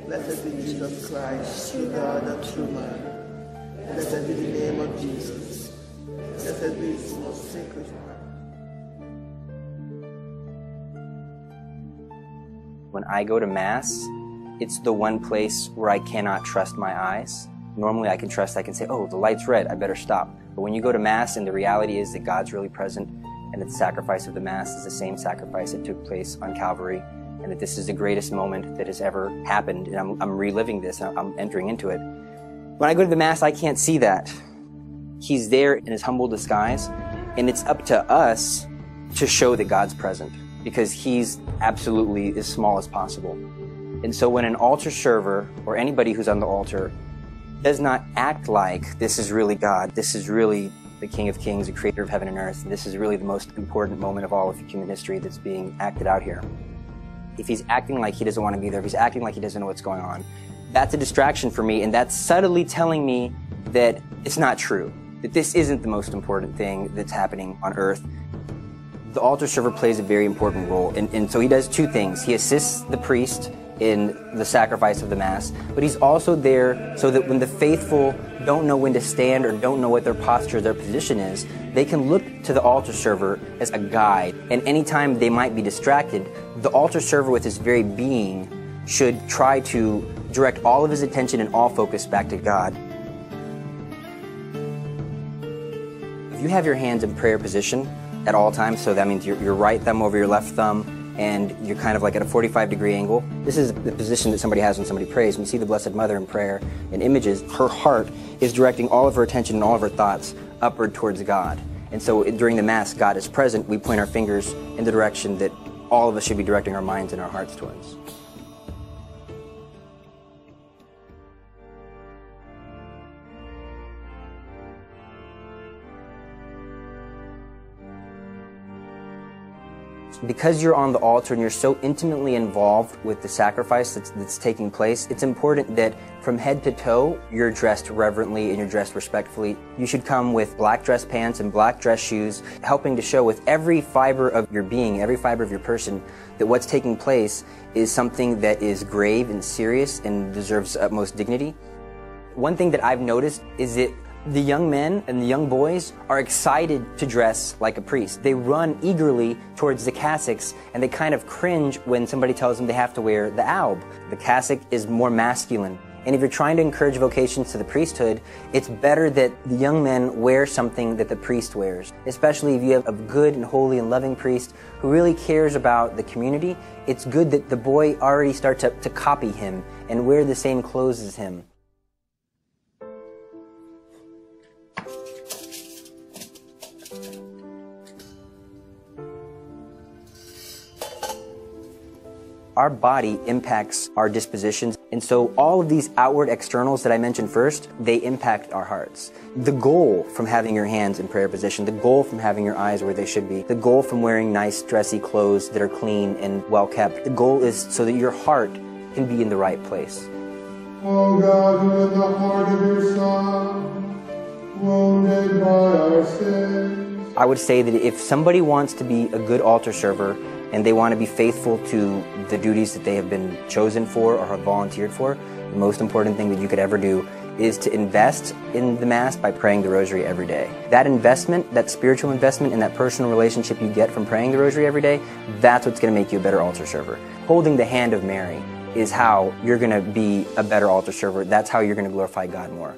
Blessed be Jesus Christ, true God and true man. Blessed be the name of Jesus. Blessed be his most sacred heart. When I go to Mass, it's the one place where I cannot trust my eyes. Normally I can say, oh, the light's red, I better stop. But when you go to Mass and the reality is that God's really present and that the sacrifice of the Mass is the same sacrifice that took place on Calvary, and that this is the greatest moment that has ever happened, and I'm reliving this, I'm entering into it. When I go to the Mass, I can't see that. He's there in his humble disguise, and it's up to us to show that God's present, because he's absolutely as small as possible. And so when an altar server, or anybody who's on the altar, does not act like this is really God, this is really the King of Kings, the creator of heaven and earth, and this is really the most important moment of all of human history that's being acted out here. If he's acting like he doesn't want to be there, if he's acting like he doesn't know what's going on, that's a distraction for me, and that's subtly telling me that it's not true, that this isn't the most important thing that's happening on earth. The altar server plays a very important role, and so he does two things. He assists the priest in the sacrifice of the Mass, but he's also there so that when the faithful don't know when to stand or don't know what their posture, their position is, they can look to the altar server as a guide. And anytime they might be distracted, the altar server with his very being should try to direct all of his attention and all focus back to God. If you have your hands in prayer position at all times, so that means your right thumb over your left thumb, and you're kind of like at a 45-degree angle. This is the position that somebody has when somebody prays. When you see the Blessed Mother in prayer in images, her heart is directing all of her attention and all of her thoughts upward towards God. And so during the Mass, God is present. We point our fingers in the direction that all of us should be directing our minds and our hearts towards. Because you're on the altar and you're so intimately involved with the sacrifice that's taking place, it's important that from head to toe, you're dressed reverently and you're dressed respectfully. You should come with black dress pants and black dress shoes, helping to show with every fiber of your being, every fiber of your person, that what's taking place is something that is grave and serious and deserves utmost dignity. One thing that I've noticed is that the young men and the young boys are excited to dress like a priest. They run eagerly towards the cassocks, and they kind of cringe when somebody tells them they have to wear the alb. The cassock is more masculine. And if you're trying to encourage vocations to the priesthood, it's better that the young men wear something that the priest wears. Especially if you have a good and holy and loving priest who really cares about the community, it's good that the boy already start to copy him and wear the same clothes as him. Our body impacts our dispositions, and so all of these outward externals that I mentioned first, they impact our hearts. The goal from having your hands in prayer position, the goal from having your eyes where they should be, the goal from wearing nice dressy clothes that are clean and well kept, the goal is so that your heart can be in the right place. O God, who in the heart of your Son, wounded by our sins. I would say that if somebody wants to be a good altar server, and they want to be faithful to the duties that they have been chosen for or have volunteered for, the most important thing that you could ever do is to invest in the Mass by praying the Rosary every day. That investment, that spiritual investment, and that personal relationship you get from praying the Rosary every day, that's what's going to make you a better altar server. Holding the hand of Mary is how you're going to be a better altar server. That's how you're going to glorify God more.